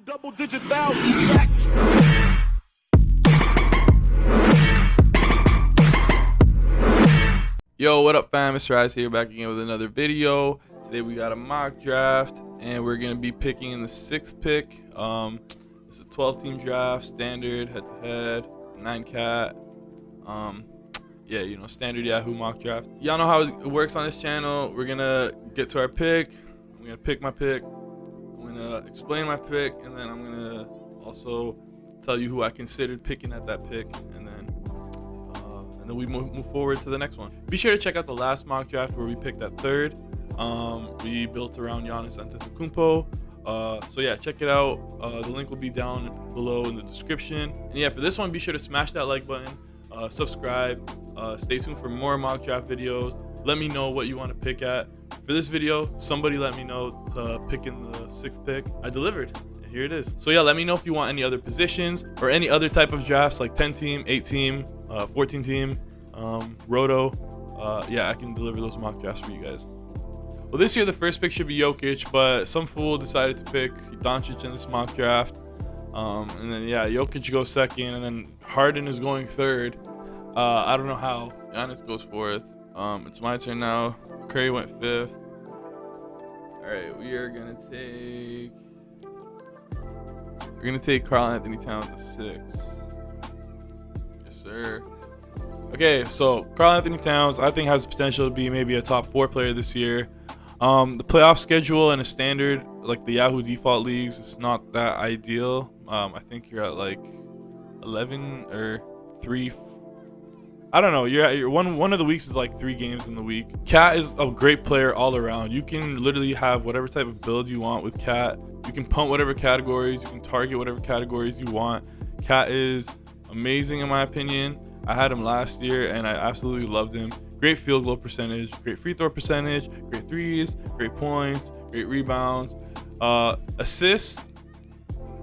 Double-digit thousands. Yo, what up fam, it's Rise here back again with another video. Today we got a mock draft and we're gonna be picking in the 6th pick. It's a 12-team draft, standard, head-to-head, 9-cat. Yeah, you know, standard Yahoo mock draft. Y'all know how it works on this channel. We're gonna get to our pick. I'm gonna pick my pick. I'm gonna explain my pick, and then I'm gonna also tell you who I considered picking at that pick, and then we move forward to the next one. Be sure to check out the last mock draft where we picked at 3rd. We built around Giannis Antetokounmpo. So yeah, check it out. The link will be down below in the description. And yeah, for this one, be sure to smash that like button, subscribe, stay tuned for more mock draft videos. Let me know what you want to pick at. For this video, somebody let me know to pick in the 6th pick. I delivered. Here it is. So yeah, let me know if you want any other positions or any other type of drafts like 10-team, 8-team, 14-team, roto. Yeah, I can deliver those mock drafts for you guys. Well, this year the first pick should be Jokic, but some fool decided to pick Doncic in this mock draft. And then yeah, Jokic goes 2nd, and then Harden is going 3rd. I don't know how. Giannis goes 4th. It's my turn now. Curry went 5th. All right, we're gonna take Karl Anthony Towns at 6. Yes, sir. Okay, so Karl Anthony Towns, I think, has the potential to be maybe a top 4 player this year. The playoff schedule and a standard, like the Yahoo default leagues, it's not that ideal. I think you're at like 11 or 3. I don't know. You're one of the weeks is like 3 games in the week. Cat is a great player all around. You can literally have whatever type of build you want with Cat. You can punt whatever categories. You can target whatever categories you want. Cat is amazing in my opinion. I had him last year and I absolutely loved him. Great field goal percentage, great free throw percentage, great threes, great points, great rebounds. Assists,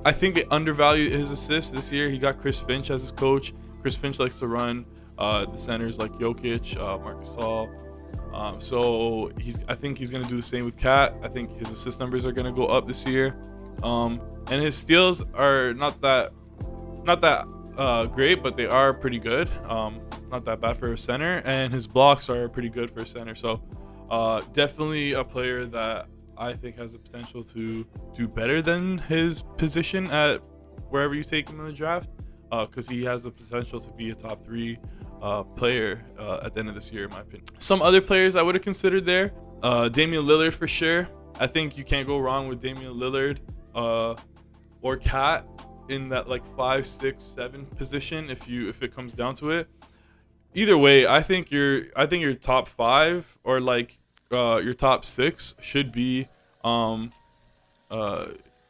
I think they undervalued his assists this year. He got Chris Finch as his coach. Chris Finch likes to run the centers like Jokic, Marc Gasol. So I think he's gonna do the same with Cat. I think his assist numbers are gonna go up this year. And his steals are not that great, but they are pretty good. Not that bad for a center, and his blocks are pretty good for a center. So definitely a player that I think has the potential to do better than his position at wherever you take him in the draft, because he has the potential to be a top 3 player at the end of this year, in my opinion. Some other players I would have considered there, Damian Lillard for sure. I think you can't go wrong with Damian Lillard or Cat in that like 5, 6, 7 position if it comes down to it. Either way, I think your top 5 or like your top 6 should be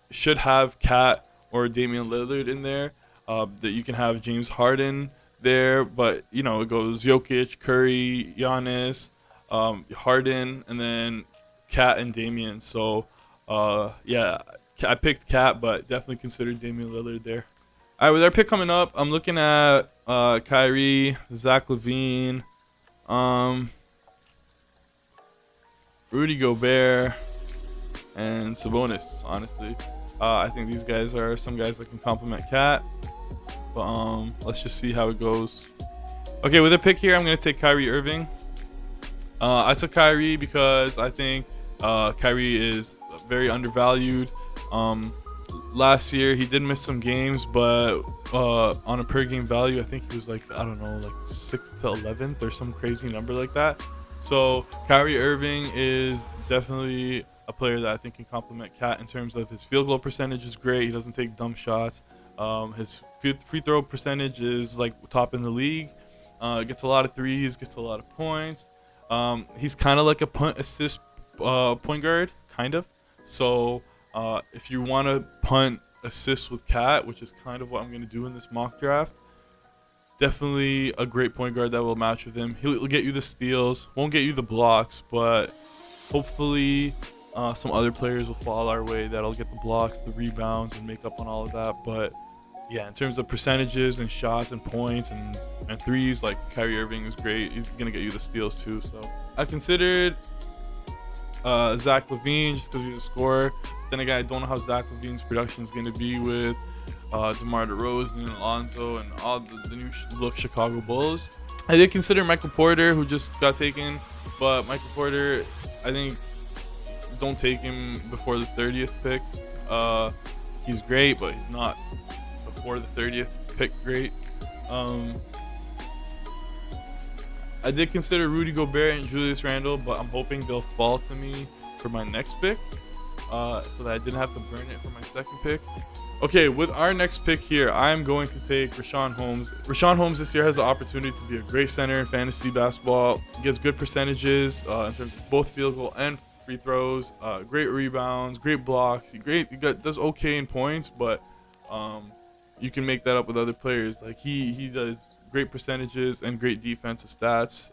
should have Cat or Damian Lillard in there. That you can have James Harden there, but you know, it goes Jokic, Curry, Giannis, Harden, and then Cat and Damian. So yeah, I picked Cat, but definitely consider Damian Lillard there. All right, with our pick coming up, I'm looking at Kyrie, Zach LaVine, Rudy Gobert, and Sabonis. Honestly, I think these guys are some guys that can complement Cat. But let's just see how it goes. Okay, with a pick here, I'm gonna take Kyrie Irving. I took Kyrie because I think Kyrie is very undervalued. Last year he did miss some games, but on a per game value, I think he was like, I don't know, like 6th to 11th or some crazy number like that. So Kyrie Irving is definitely a player that I think can complement Cat in terms of his field goal percentage is great. He doesn't take dumb shots. His free throw percentage is like top in the league. Gets a lot of threes, gets a lot of points. He's kind of like a punt assist point guard, kind of. So if you want to punt assist with Cat, which is kind of what I'm going to do in this mock draft, definitely a great point guard that will match with him. He'll get you the steals, won't get you the blocks, but hopefully some other players will fall our way that'll get the blocks, the rebounds, and make up on all of that. But yeah, in terms of percentages and shots and points and threes, like Kyrie Irving is great. He's gonna get you the steals too. So I considered Zach LaVine just because he's a scorer, Then again, I don't know how Zach LaVine's production is going to be with DeMar DeRozan and Alonzo and all the new look Chicago Bulls. I did consider Michael Porter, who just got taken, but Michael Porter, I think, don't take him before the 30th pick. He's great, but he's not before the 30th pick great. I did consider Rudy Gobert and Julius Randle, but I'm hoping they'll fall to me for my next pick, so that I didn't have to burn it for my second pick. Okay, with our next pick here, I'm going to take Rashaan Holmes. Rashaan Holmes this year has the opportunity to be a great center in fantasy basketball. He gets good percentages in terms of both field goal and free throws. Great rebounds, great blocks. He does okay in points, but you can make that up with other players. Like he does great percentages and great defensive stats,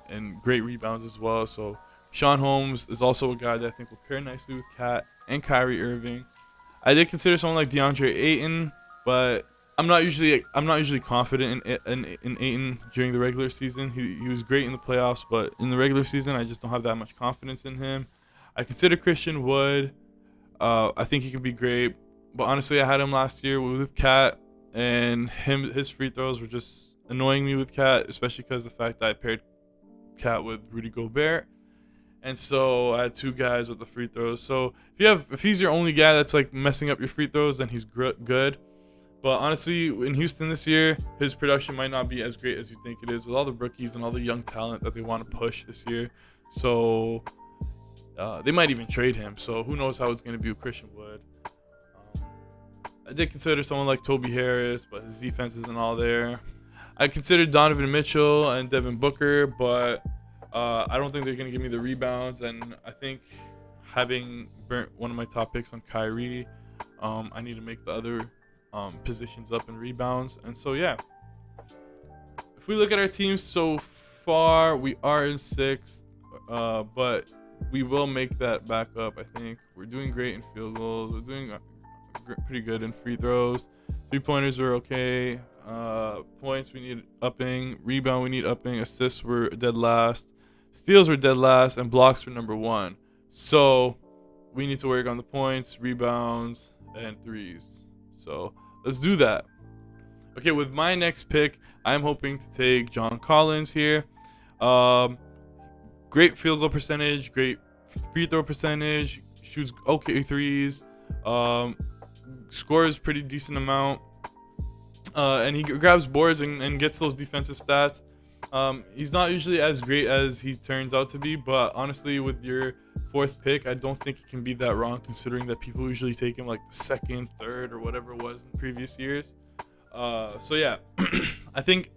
and great rebounds as well. So Rashaan Holmes is also a guy that I think will pair nicely with Kat and Kyrie Irving. I did consider someone like DeAndre Ayton, but I'm not usually confident in Ayton during the regular season. He was great in the playoffs, but in the regular season, I just don't have that much confidence in him. I consider Christian Wood. I think he can be great, but honestly, I had him last year with Kat, and his free throws were just annoying me with Kat, especially because of the fact that I paired Kat with Rudy Gobert. And so I had two guys with the free throws. So if he's your only guy that's like messing up your free throws, then he's good. But honestly, in Houston this year, his production might not be as great as you think it is with all the rookies and all the young talent that they want to push this year. So they might even trade him. So who knows how it's going to be with Christian Wood. I did consider someone like Toby Harris, but his defense isn't all there. I considered Donovan Mitchell and Devin Booker, but I don't think they're going to give me the rebounds, and I think having burnt one of my top picks on Kyrie, I need to make the other positions up in rebounds. And so, yeah. If we look at our teams so far, we are in 6th, but we will make that back up, I think. We're doing great in field goals. We're doing pretty good in free throws. 3-pointers are okay. Points, we need upping. Rebound, we need upping. Assists, were dead last. Steals were dead last, and blocks were number 1. So we need to work on the points, rebounds, and threes. So let's do that. Okay, with my next pick, I'm hoping to take John Collins here. Great field goal percentage, great free throw percentage, shoots okay threes, scores pretty decent amount, and he grabs boards and gets those defensive stats. He's not usually as great as he turns out to be, but honestly, with your 4th pick, I don't think it can be that wrong, considering that people usually take him like the 2nd, 3rd, or whatever it was in previous years. So yeah, I think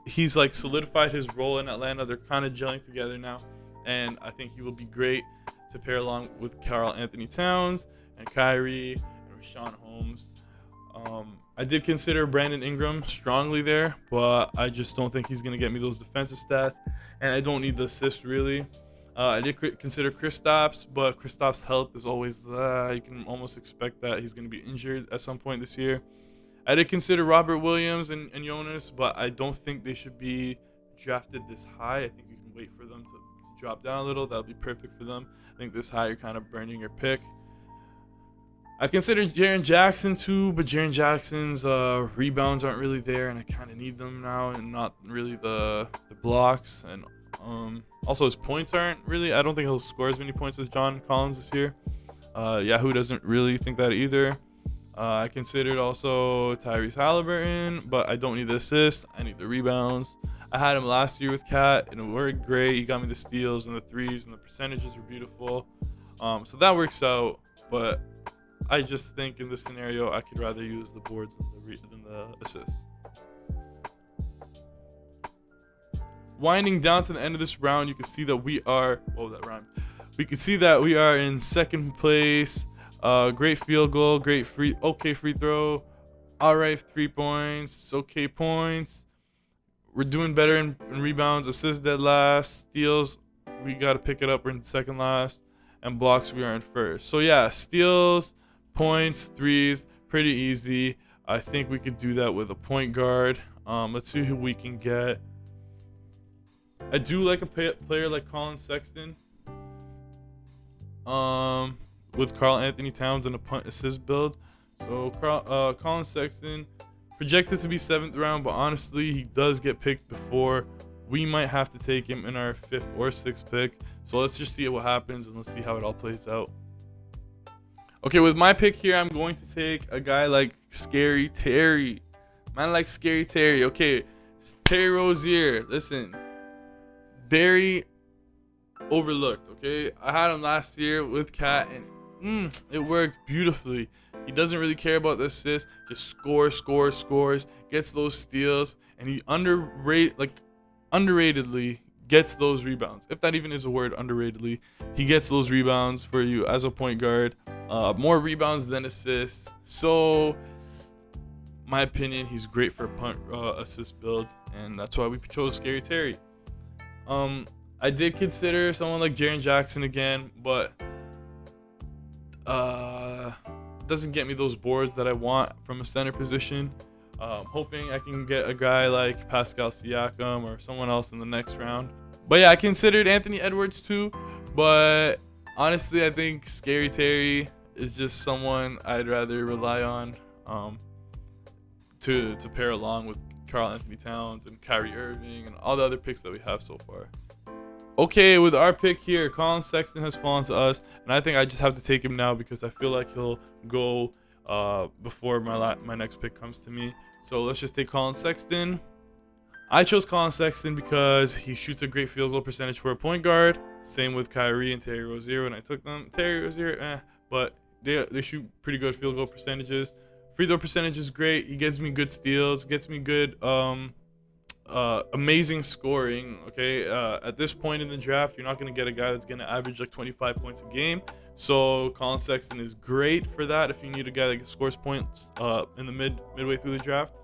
he's like solidified his role in Atlanta. They're kind of gelling together now, and I think he will be great to pair along with Karl Anthony Towns and Kyrie and Rashaan Holmes. I did consider Brandon Ingram strongly there, but I just don't think he's going to get me those defensive stats, and I don't need the assist really. I did consider Kristaps, but Kristaps' health is always, you can almost expect that he's going to be injured at some point this year. I did consider Robert Williams and Jonas, but I don't think they should be drafted this high. I think you can wait for them to drop down a little. That'll be perfect for them. I think this high, you're kind of burning your pick. I considered Jaren Jackson too, but Jaren Jackson's rebounds aren't really there, and I kind of need them now, and not really the blocks. And also his points aren't really. I don't think he'll score as many points as John Collins this year. Yahoo doesn't really think that either. I considered also Tyrese Halliburton, but I don't need the assists. I need the rebounds. I had him last year with Kat, and it worked great. He got me the steals and the threes, and the percentages were beautiful. So that works out, but I just think in this scenario, I could rather use the boards than the assists. Winding down to the end of this round, you can see that we are. Whoa, that rhymed. We can see that we are in 2nd place. Great field goal, okay free throw, all right 3 points, okay points. We're doing better in rebounds, assists dead last, steals we got to pick it up. We're in 2nd last, and blocks we are in 1st. So yeah, steals, points, threes, pretty easy. I think we could do that with a point guard. Let's see who we can get. I do like a player like Colin Sexton. with Karl Anthony Towns in a punt assist build. So Colin Sexton projected to be 7th round, but honestly, he does get picked before. We might have to take him in our 5th or 6th pick. So let's just see what happens and let's see how it all plays out. Okay, with my pick here, I'm going to take a guy like Scary Terry. Man, like Scary Terry. Okay, Terry Rozier. Listen, very overlooked. Okay, I had him last year with Cat, and it worked beautifully. He doesn't really care about the assists, just scores, gets those steals, and he underratedly gets those rebounds. If that even is a word, underratedly, he gets those rebounds for you as a point guard. More rebounds than assists. So, my opinion, he's great for a punt assist build, and that's why we chose Scary Terry. I did consider someone like Jaren Jackson again, but doesn't get me those boards that I want from a center position. Hoping I can get a guy like Pascal Siakam or someone else in the next round. But yeah, I considered Anthony Edwards too, but honestly, I think Scary Terry is just someone I'd rather rely on to pair along with Karl Anthony Towns and Kyrie Irving and all the other picks that we have so far. Okay, with our pick here, Colin Sexton has fallen to us, and I think I just have to take him now because I feel like he'll go before my next pick comes to me. So let's just take Colin Sexton. I chose Colin Sexton because he shoots a great field goal percentage for a point guard. Same with Kyrie and Terry Rozier when I took them. Terry Rozier, but they shoot pretty good field goal percentages. Free throw percentage is great. He gets me good steals, gets me good amazing scoring. Okay, at this point in the draft, you're not going to get a guy that's going to average like 25 points a game. So Colin Sexton is great for that if you need a guy that scores points in the midway through the draft.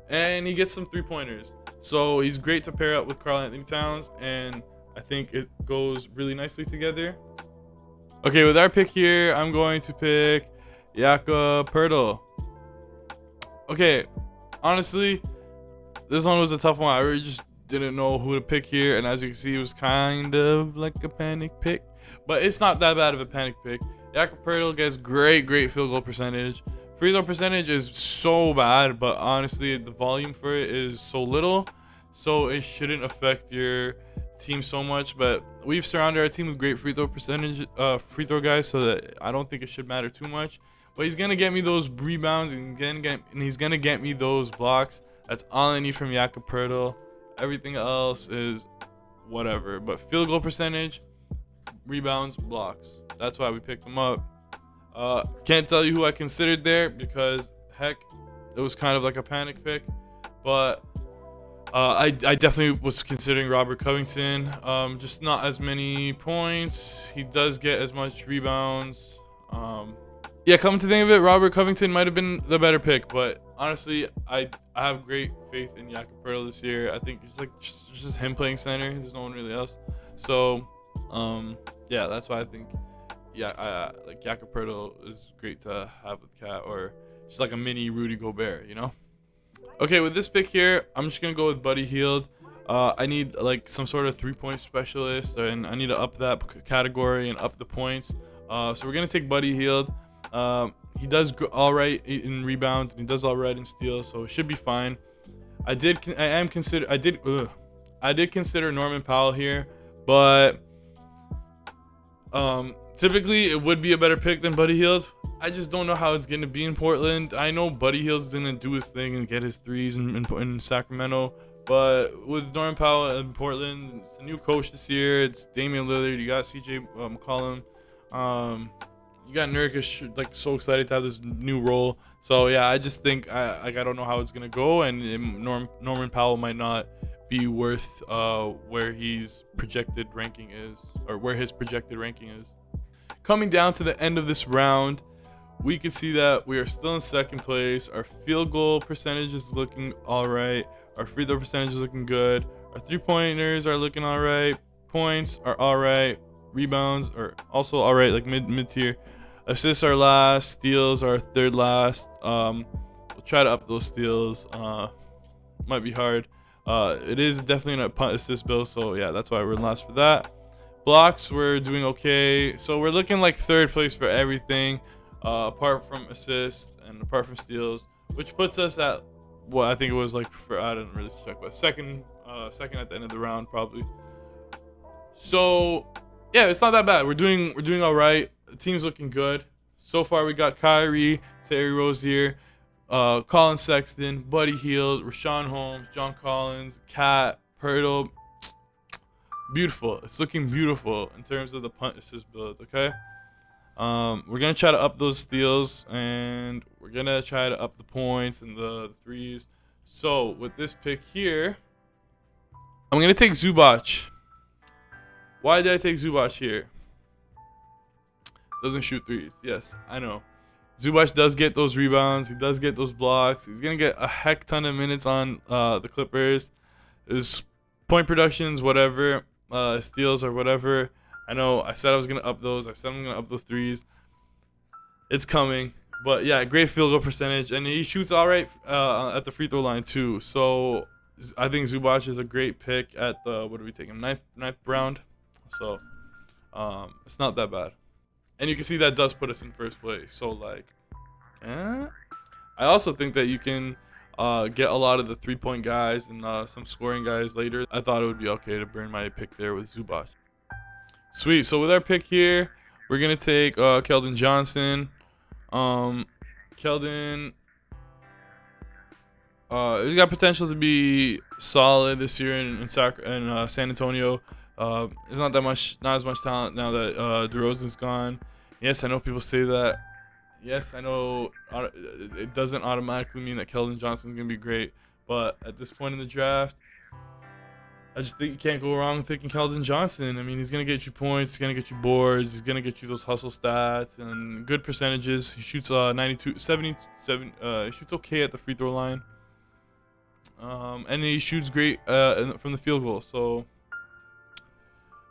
And he gets some 3-pointers. So he's great to pair up with Karl Anthony Towns, and I think it goes really nicely together. Okay, with our pick here, I'm going to pick Yaka Purdle. Okay, honestly, this one was a tough one. I really just didn't know who to pick here, and as you can see, it was kind of like a panic pick, but it's not that bad of a panic pick. Yaka Purdle gets great field goal percentage. Free throw percentage is so bad, but honestly, the volume for it is so little, so it shouldn't affect your team so much. But we've surrounded our team with great free throw percentage, free throw guys, so that I don't think it should matter too much. But he's gonna get me those rebounds, and he's gonna get me those blocks. That's all I need from Yaka Purdle. Everything else is whatever. But field goal percentage, rebounds, blocks. That's why we picked him up. Can't tell you who I considered there because heck, it was kind of like a panic pick. But I definitely was considering Robert Covington. Just not as many points. He does get as much rebounds. Yeah, come to think of it, Robert Covington might have been the better pick, but honestly, I have great faith in Yaka Purdle this year. I think it's like just him playing center. There's no one really else. So, yeah, that's why I think, yeah, like Yaka Purdle is great to have with Cat, or just like a mini Rudy Gobert, you know? Okay, with this pick here, I'm just gonna go with Buddy Hield. I need like some sort of 3-point specialist, and I need to up that category and up the points. So we're gonna take Buddy Hield. He does all right in rebounds, and he does all right in steals, so it should be fine. I did consider Norman Powell here, but typically it would be a better pick than Buddy Hield. I just don't know how it's gonna be in Portland. I know Buddy Hield's gonna do his thing and get his threes in Sacramento, but with Norman Powell in Portland, it's a new coach this year. It's Damian Lillard. You got CJ McCollum. You got Nurkic, like so excited to have this new role. So yeah, I just think I don't know how it's gonna go, and Norman Powell might not be worth where his projected ranking is. Coming down to the end of this round, we can see that we are still in second place. Our field goal percentage is looking all right. Our free throw percentage is looking good. Our 3-pointers are looking all right. Points are all right. Rebounds are also all right, like mid tier. Assists are last. Steals are third last. We'll try to up those steals. Might be hard. It is definitely a punt assist bill, so yeah, that's why we're last for that. Blocks, we're doing okay. So we're looking like third place for everything, apart from assists and apart from steals, which puts us at what I think it was like for I didn't really check, but second at the end of the round probably. So yeah, it's not that bad. We're doing all right. The team's looking good. So far we got Kyrie, Terry Rozier, Colin Sexton, Buddy Hield, Rashaan Holmes, John Collins, Cat, Purdle. Beautiful. It's looking beautiful in terms of the punt assist build. Okay. We're gonna try to up those steals and we're gonna try to up the points and the threes. So with this pick here, I'm gonna take Zubac. Why did I take Zubac here? Doesn't shoot threes. Yes, I know. Zubac does get those rebounds. He does get those blocks. He's gonna get a heck ton of minutes on the Clippers. His point productions, whatever, steals or whatever. I know I said I was gonna up those. I said I'm gonna up those threes. It's coming. But yeah, great field goal percentage, and he shoots all right at the free throw line too. So I think Zubac is a great pick at the what do we take him ninth round. So it's not that bad, and you can see that does put us in first place. So like, I also think that you can get a lot of the 3-point guys and some scoring guys later. I thought it would be okay to burn my pick there with Zubac. Sweet. So with our pick here, we're gonna take Kelton Johnson. Keldon, he's got potential to be solid this year in San Antonio. There's not as much talent now that DeRozan's gone. Yes, I know people say that. Yes, I know it doesn't automatically mean that Keldon Johnson's gonna be great, but at this point in the draft, I just think you can't go wrong with picking Kelton Johnson. I mean, he's going to get you points. He's going to get you boards. He's going to get you those hustle stats and good percentages. He shoots 77. He shoots okay at the free throw line. And he shoots great from the field goal. So,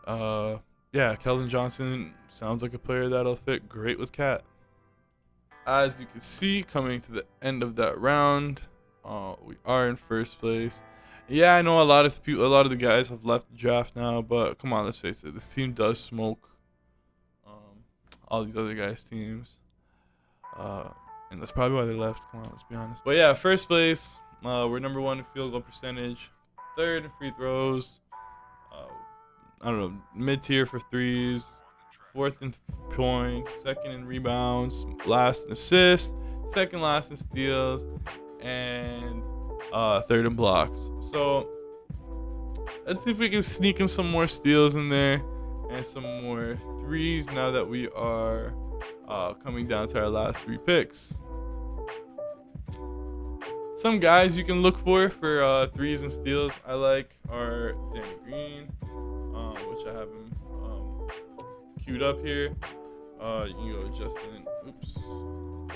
yeah, Kelton Johnson sounds like a player that'll fit great with Cat. As you can see, coming to the end of that round, we are in first place. Yeah, I know a lot of the guys have left the draft now, but come on, let's face it, this team does smoke all these other guys' teams, and that's probably why they left. Come on, let's be honest. But yeah, first place, we're number 1 in field goal percentage, 3rd in free throws, I don't know, mid-tier for threes, 4th in points, 2nd in rebounds, last in assists, 2nd last in steals, and 3rd in blocks. So let's see if we can sneak in some more steals in there and some more threes now that we are coming down to our last 3 picks. Some guys you can look for threes and steals I like are Danny Green, which I have him queued up here. You can go Justin. Oops. You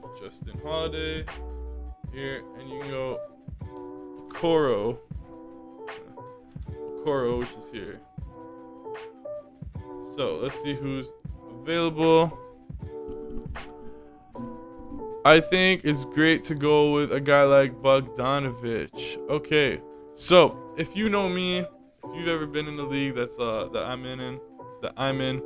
go Justin Holiday here, and you can go Okoro, which is here. So let's see who's available. I think it's great to go with a guy like Bogdanovich. Okay, so if you know me, if you've ever been in the league that I'm in,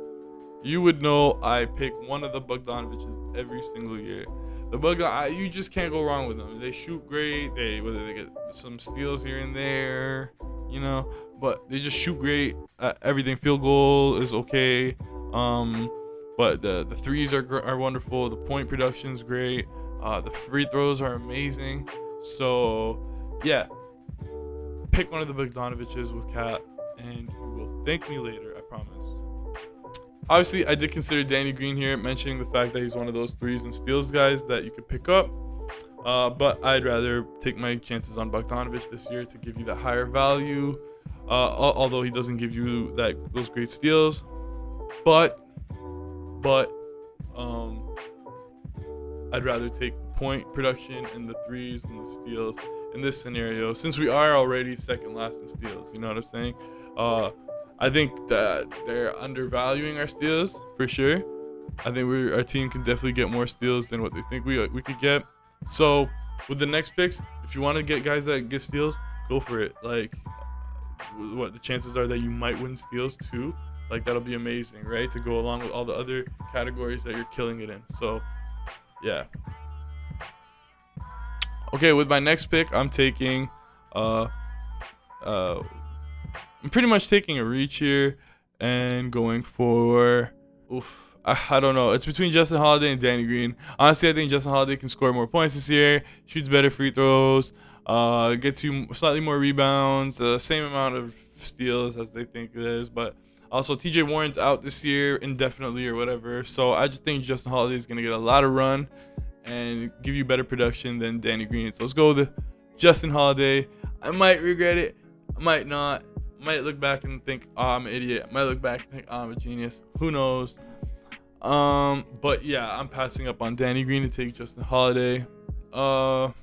you would know I pick one of the Bogdanoviches every single year. You just can't go wrong with them. They shoot great. Whether they get some steals here and there, you know, but they just shoot great. Everything. Field goal is okay. But the threes are wonderful. The point production's great. The free throws are amazing. So yeah, pick one of the Bogdanoviches with Cat, and you will thank me later. I promise. Obviously, I did consider Danny Green here, mentioning the fact that he's one of those threes and steals guys that you could pick up. But I'd rather take my chances on Bogdanovich this year to give you the higher value. Although he doesn't give you those great steals, but I'd rather take the point production and the threes and the steals in this scenario, since we are already second last in steals. You know what I'm saying? I think that they're undervaluing our steals for sure. I think our team can definitely get more steals than what they think we could get. So with the next picks, if you want to get guys that get steals, go for it. Like, what the chances are that you might win steals too. Like, that'll be amazing, right? To go along with all the other categories that you're killing it in. So, yeah. Okay, with my next pick, I'm taking, I'm pretty much taking a reach here and going for, I don't know. It's between Justin Holiday and Danny Green. Honestly, I think Justin Holiday can score more points this year, shoots better free throws, gets you slightly more rebounds, same amount of steals as they think it is, but also TJ Warren's out this year indefinitely or whatever, so I just think Justin Holiday is going to get a lot of run and give you better production than Danny Green. So let's go with Justin Holiday. I might regret it, I might not. I might look back and think, oh, I'm an idiot. I might look back and think, oh, I'm a genius. Who knows? But yeah, I'm passing up on Danny Green to take Justin Holiday. But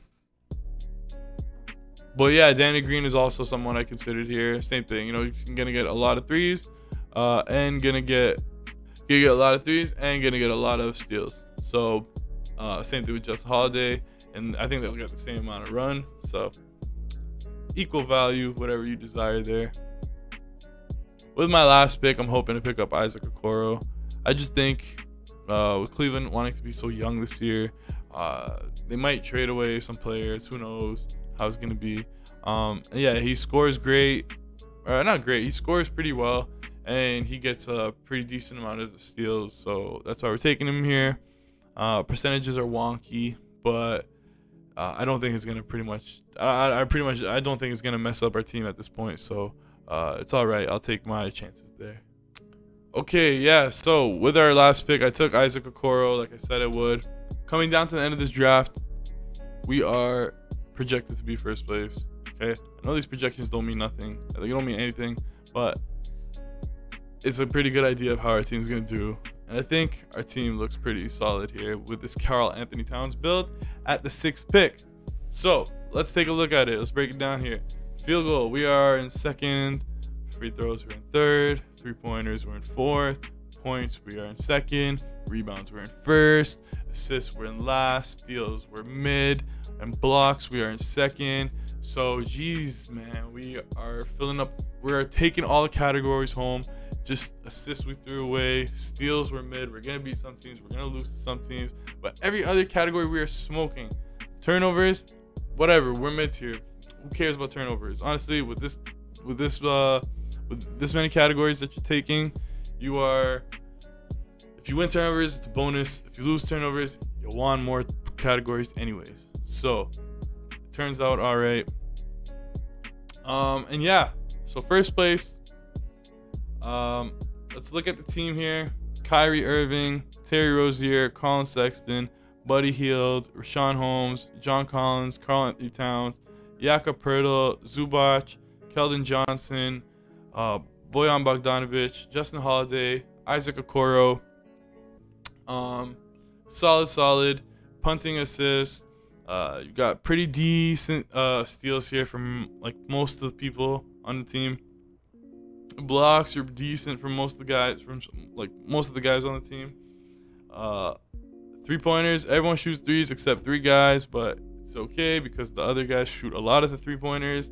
yeah, Danny Green is also someone I considered here. Same thing, you know, you're gonna get a lot of threes, and gonna get a lot of threes and gonna get a lot of steals. So, same thing with Justin Holiday, and I think they'll get the same amount of run. So, equal value, whatever you desire there. With my last pick, I'm hoping to pick up Isaac Okoro. I just think with Cleveland wanting to be so young this year, they might trade away some players. Who knows how it's gonna be? Yeah, he scores great. Not great. He scores pretty well, and he gets a pretty decent amount of steals. So that's why we're taking him here. Percentages are wonky, but I don't think it's gonna I don't think it's gonna mess up our team at this point. So it's all right. I'll take my chances there. Okay, yeah. So with our last pick, I took Isaac Okoro, like I said I would. Coming down to the end of this draft, we are projected to be first place. Okay, I know these projections don't mean nothing. They don't mean anything, but it's a pretty good idea of how our team's gonna do. And I think our team looks pretty solid here with this Karl Anthony Towns build at the 6th pick. So let's take a look at it. Let's break it down here. Field goal, we are in 2nd. Free throws, we're in 3rd. 3-pointers, we're in 4th. Points, we are in 2nd. Rebounds, we're in 1st. Assists, we're in last. Steals, we're mid. And blocks, we are in 2nd. So, geez, man, we are filling up. We are taking all the categories home. Just assists we threw away. Steals, we're mid. We're going to beat some teams. We're going to lose to some teams. But every other category, we are smoking. Turnovers, whatever. We're mid tier. Who cares about turnovers? Honestly, with this many categories that you're taking, you are, if you win turnovers, it's a bonus. If you lose turnovers, you want more categories anyways. So it turns out all right. And yeah, so first place, let's look at the team here. Kyrie Irving, Terry Rozier, Colin Sexton, Buddy Hield, Rashaan Holmes, John Collins, Karl Anthony Towns, Yaka Purdle, Zubac, Kelton Johnson, Bojan Bogdanovic, Justin Holiday, Isaac Okoro. Solid punting assists. You got pretty decent steals here from like most of the people on the team. Blocks are decent from most of the guys on the team. 3-pointers, everyone shoots threes except 3 guys, but it's okay because the other guys shoot a lot of the 3-pointers.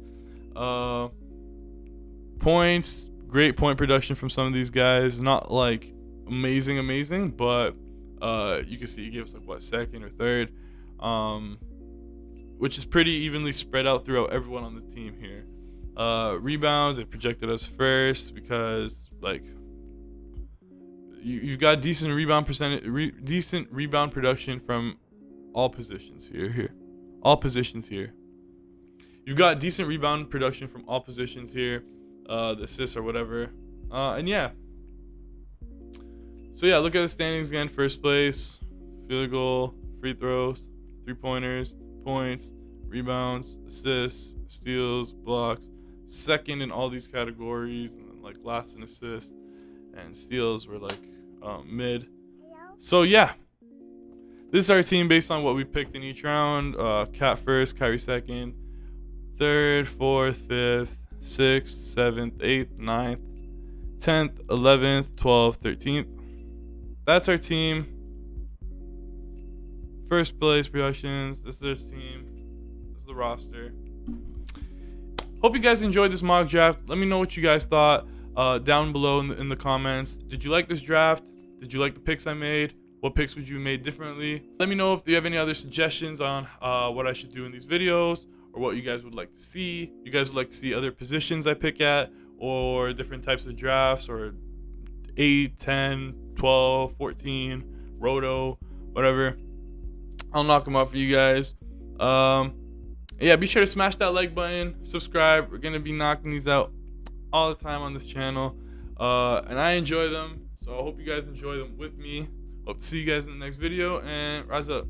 Points, great point production from some of these guys. Not like amazing, but you can see he gave us like 2nd or 3rd, which is pretty evenly spread out throughout everyone on the team here. Rebounds, they projected us 1st because like you've got decent rebound production from all positions here. All positions here. You've got decent rebound production from all positions here. The assists or whatever. And yeah. So yeah, look at the standings again. First place, field goal, free throws, 3-pointers, points, rebounds, assists, steals, blocks. 2nd in all these categories, and then like last in assists and steals were like mid. So yeah, this is our team based on what we picked in each round. Cat 1st, Kyrie 2nd, 3rd, 4th, 5th, 6th, 7th, 8th, 9th, 10th, 11th, 12th, 13th. That's our team. First place productions. This is their team. This is the roster. hope you guys enjoyed this mock draft. Let me know what you guys thought down below in the comments. Did you like this draft? Did you like the picks I made? What picks would you have made differently? Let me know if you have any other suggestions on what I should do in these videos, or what you guys would like to see. You guys would like to see other positions I pick at, or different types of drafts, or 8, 10, 12, 14, roto, whatever. I'll knock them out for you guys. Yeah, be sure to smash that like button, subscribe. We're gonna be knocking these out all the time on this channel, and I enjoy them, so I hope you guys enjoy them with me. Hope to see you guys in the next video, and rise up.